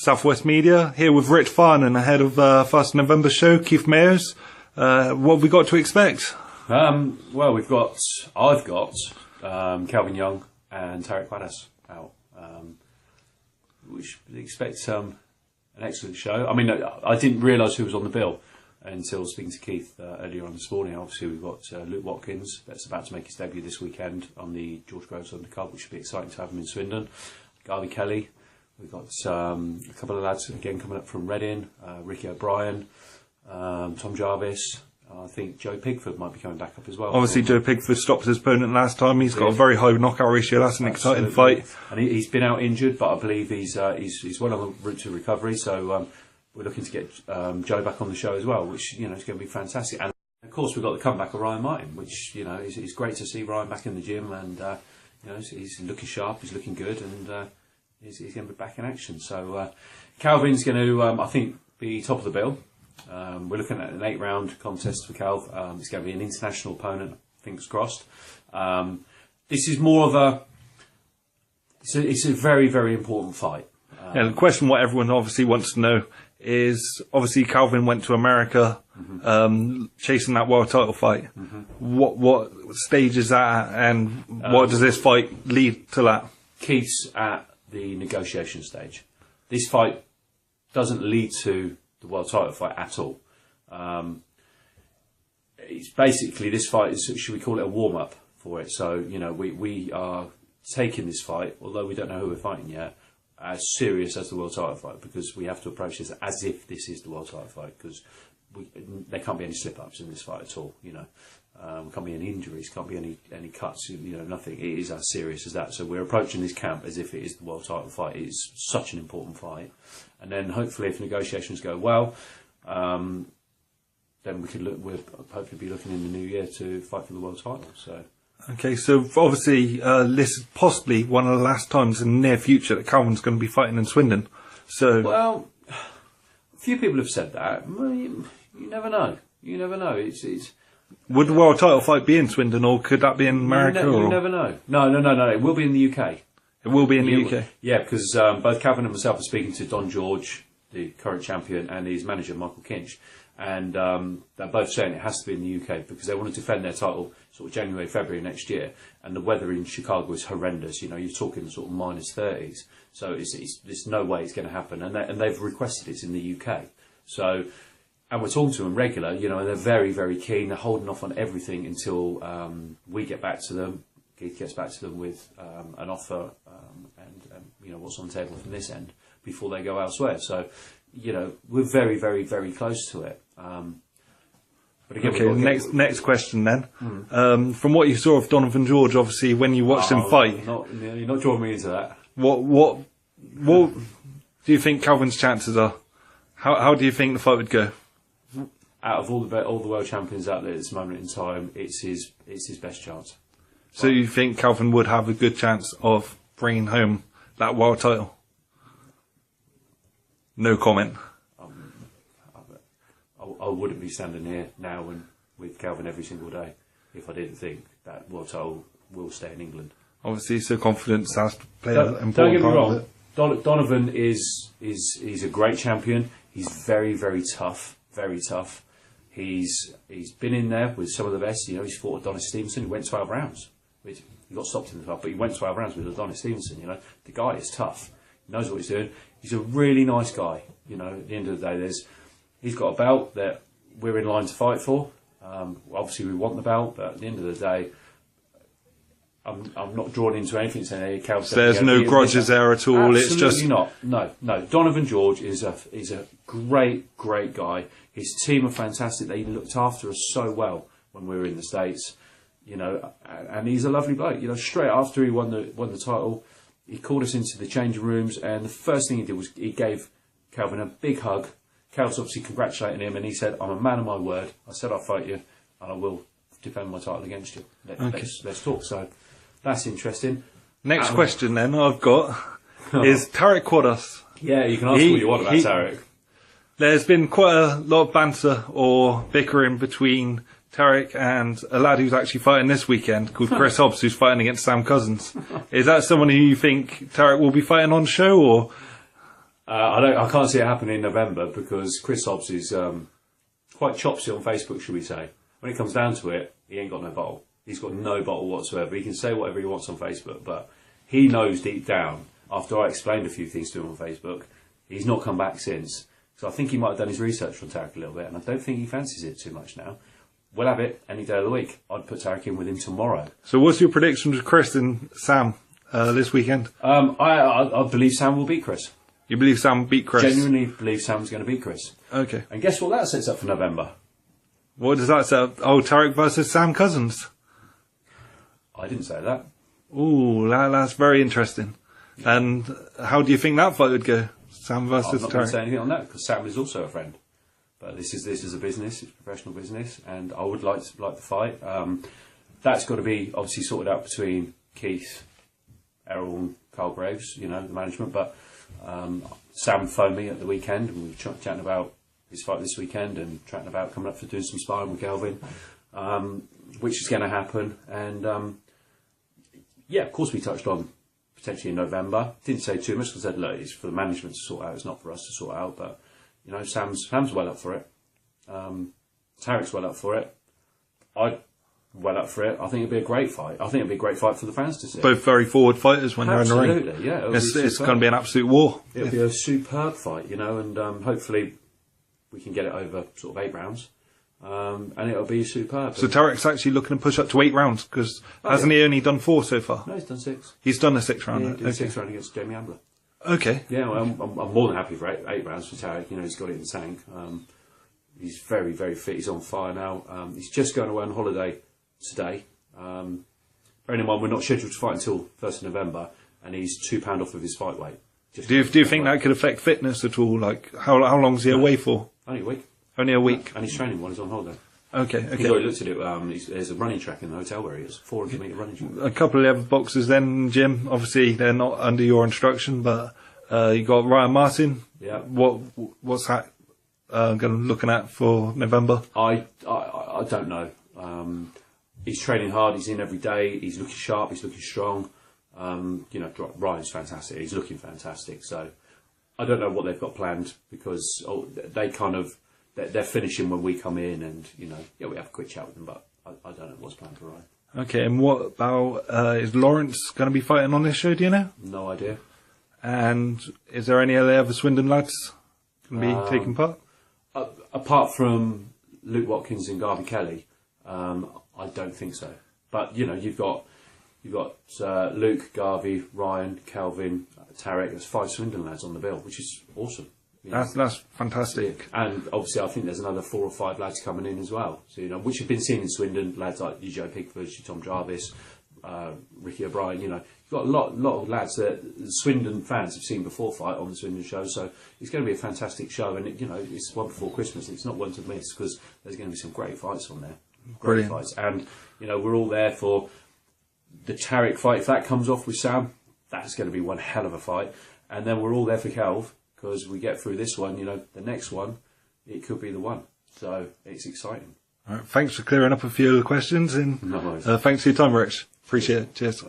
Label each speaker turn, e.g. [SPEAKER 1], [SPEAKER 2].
[SPEAKER 1] Southwest Media, here with Rich Farnan ahead of First November show, Keith Mayers. What have we got to expect?
[SPEAKER 2] Well, I've got Kelvin Young and Tarek Wadas out. We should expect an excellent show. I mean, I didn't realise who was on the bill until speaking to Keith earlier on this morning. Obviously, we've got Luke Watkins that's about to make his debut this weekend on the George Groves Undercard, which should be exciting to have him in Swindon. Garvey Kelly. We've got a couple of lads again coming up from Reading, Ricky O'Brien, Tom Jarvis. I think Joe Pigford might be coming back up as well.
[SPEAKER 1] Obviously, Joe Pigford stopped his opponent last time. He's got a very high knockout ratio. That's an exciting fight.
[SPEAKER 2] And he's been out injured, but I believe he's well on the route to recovery. So we're looking to get Joe back on the show as well, which is going to be fantastic. And of course, we've got the comeback of Ryan Martin, which is great to see Ryan back in the gym, and he's looking sharp, he's looking good, and he's going to be back in action. So Kelvin's going to, I think, be top of the bill. We're looking at an 8-round contest for Kelv. It's going to be an international opponent, fingers crossed. This is more of it's a very, very important fight.
[SPEAKER 1] The question what everyone obviously wants to know is, obviously Kelvin went to America chasing that world title fight. What stage is that at, and what does this fight lead to that?
[SPEAKER 2] Keith's at the negotiation stage. This fight doesn't lead to the world title fight at all. It's basically, this fight is, should we call it a warm-up for it? So, we are taking this fight, although we don't know who we're fighting yet, as serious as the world title fight, because we have to approach this as if this is the world title fight, because there can't be any slip-ups in this fight at all, can't be any injuries, can't be any cuts, nothing. It is as serious as that. So we're approaching this camp as if it is the world title fight. It is such an important fight. And then hopefully, if negotiations go well, then we'll hopefully be looking in the new year to fight for the world title. So.
[SPEAKER 1] Okay, so obviously this is possibly one of the last times in the near future that Kelvin's going to be fighting in Swindon. So,
[SPEAKER 2] well, a few people have said that. You never know. You never know. It's
[SPEAKER 1] would the world title fight be in Swindon, or could that be in America?
[SPEAKER 2] You never know. No. It will be in the UK.
[SPEAKER 1] It will be in the UK.
[SPEAKER 2] Yeah, because both Kelvin and myself are speaking to Don George, the current champion, and his manager, Michael Kinch. And they're both saying it has to be in the UK because they want to defend their title sort of January, February next year. And the weather in Chicago is horrendous. You're talking sort of minus 30s. So there's no way it's going to happen. And they've requested it's in the UK. So, and we're talking to them regular, and they're very, very keen. They're holding off on everything until we get back to them. Keith gets back to them with an offer and what's on the table from this end before they go elsewhere. So, we're very, very, very close to it. But again,
[SPEAKER 1] okay, next question then. From what you saw of Donovan George, obviously, when you watched him fight,
[SPEAKER 2] you're not drawing me into that.
[SPEAKER 1] What do you think Kelvin's chances are? How do you think the fight would go?
[SPEAKER 2] Out of all the world champions out there at this moment in time, it's his best chance.
[SPEAKER 1] So you think Kelvin would have a good chance of bringing home that world title? No comment.
[SPEAKER 2] I wouldn't be standing here now with Kelvin every single day if I didn't think that world title will stay in England.
[SPEAKER 1] Obviously, so confidence has to play an important part.
[SPEAKER 2] Don't get me wrong. Donovan is a great champion. He's very, very tough. Very tough. He's been in there with some of the best. He's fought Adonis Stevenson. He went 12 rounds. He got stopped in the fight, but he went 12 rounds with Adonis Stevenson. The guy is tough. He knows what he's doing. He's a really nice guy. At the end of the day, he's got a belt that we're in line to fight for. Obviously, we want the belt, but at the end of the day, I'm not drawn into anything saying, "Hey, Cal."
[SPEAKER 1] So there's no grudges there at all.
[SPEAKER 2] Absolutely
[SPEAKER 1] It's just
[SPEAKER 2] not. No. Donovan George is a great guy. His team are fantastic. They looked after us so well when we were in the States, and he's a lovely bloke. Straight after he won the title, he called us into the changing rooms, and the first thing he did was he gave Kelvin a big hug. Kelvin's obviously congratulating him, and he said, "I'm a man of my word. I said I'll fight you, and I will defend my title against you. Let's talk." So that's interesting.
[SPEAKER 1] Next question then I've got is Tarek Wadas.
[SPEAKER 2] Yeah, you can ask what you want about Tarek.
[SPEAKER 1] There's been quite a lot of banter or bickering between Tarek and a lad who's actually fighting this weekend called Chris Hobbs, who's fighting against Sam Cousins. Is that someone who you think Tarek will be fighting on show, or?
[SPEAKER 2] I can't see it happening in November because Chris Hobbs is quite chopsy on Facebook, should we say. When it comes down to it, he ain't got no bottle. He's got no bottle whatsoever. He can say whatever he wants on Facebook, but he knows deep down, after I explained a few things to him on Facebook, he's not come back since. So I think he might have done his research on Tarek a little bit, and I don't think he fancies it too much now. We'll have it any day of the week. I'd put Tarek in with him tomorrow.
[SPEAKER 1] So what's your prediction to Chris and Sam this weekend?
[SPEAKER 2] I believe Sam will beat Chris.
[SPEAKER 1] You believe Sam will beat Chris?
[SPEAKER 2] Genuinely believe Sam's going to beat Chris.
[SPEAKER 1] Okay.
[SPEAKER 2] And guess what that sets up for November?
[SPEAKER 1] What does that set up? Oh, Tarek versus Sam Cousins.
[SPEAKER 2] I didn't say that.
[SPEAKER 1] Ooh, that's very interesting. And how do you think that fight would go? Sam versus Tarek?
[SPEAKER 2] I'm not going to say anything on that because Sam is also a friend. But this is a business, it's a professional business, and I would like the fight. That's got to be obviously sorted out between Keith, Errol and Carl Graves, the management. But Sam phoned me at the weekend and we were chatting about his fight this weekend and chatting about coming up for doing some sparring with Kelvin, which is going to happen. And of course we touched on potentially in November. Didn't say too much because I said, look, it's for the management to sort out, it's not for us to sort out. But Sam's well up for it. Tarek's well up for it. I'm well up for it. I think it'd be a great fight. I think it'd be a great fight for the fans to see.
[SPEAKER 1] Both very forward fighters when they're in the ring.
[SPEAKER 2] Absolutely, yeah.
[SPEAKER 1] It's going to be an absolute war.
[SPEAKER 2] It'll be a superb fight, and hopefully we can get it over sort of 8 rounds. And it'll be superb.
[SPEAKER 1] So Tarek's actually looking to push up to 8 rounds because hasn't he only done 4 so far?
[SPEAKER 2] No, he's done 6.
[SPEAKER 1] He's done a 6th round.
[SPEAKER 2] Yeah, he did a 6th round against Jamie Ambler.
[SPEAKER 1] Okay.
[SPEAKER 2] Yeah, well, I'm more than happy for 8 rounds for Tarek. He's got it in the tank. He's very, very fit. He's on fire now. He's just going away on holiday today. Bearing in mind, we're not scheduled to fight until 1st of November, and he's £2 off of his fight weight.
[SPEAKER 1] Do you think that could affect fitness at all? Like, how long is he away for?
[SPEAKER 2] Only a week.
[SPEAKER 1] Only a week.
[SPEAKER 2] And he's training while he's on holiday.
[SPEAKER 1] Okay.
[SPEAKER 2] He's already looked at it. There's a running track in the hotel where he is, 400-metre running track.
[SPEAKER 1] A couple of other boxers then, Jim. Obviously, they're not under your instruction, but you got Ryan Martin.
[SPEAKER 2] Yeah.
[SPEAKER 1] What's that looking at for November?
[SPEAKER 2] I don't know. He's training hard. He's in every day. He's looking sharp. He's looking strong. Ryan's fantastic. He's looking fantastic. So I don't know what they've got planned because they're finishing when we come in, and we have a quick chat with them. But I don't know what's planned for Ryan.
[SPEAKER 1] Okay, and what about is Lawrence going to be fighting on this show? Do you know?
[SPEAKER 2] No idea.
[SPEAKER 1] And is there any other Swindon lads going to be taking part?
[SPEAKER 2] Apart from Luke Watkins and Garvey Kelly, I don't think so. But you've got Luke, Garvey, Ryan, Kelvin, Tarek. There's 5 Swindon lads on the bill, which is awesome.
[SPEAKER 1] That's fantastic.
[SPEAKER 2] And obviously, I think there's another 4 or 5 lads coming in as well. So which have been seen in Swindon, lads like Joe Pickford, Tom Jarvis, Ricky O'Brien. You've got a lot of lads that Swindon fans have seen before fight on the Swindon show. So it's going to be a fantastic show, and it's one before Christmas. It's not one to miss because there's going to be some great fights on there. Great fights, and we're all there for the Tarek fight. If that comes off with Sam, that's going to be one hell of a fight. And then we're all there for Kelv because we get through this one. The next one, it could be the one. So it's exciting.
[SPEAKER 1] All right, thanks for clearing up a few of the questions, and
[SPEAKER 2] no worries.
[SPEAKER 1] Thanks for your time, Rich. Appreciate it. Cheers.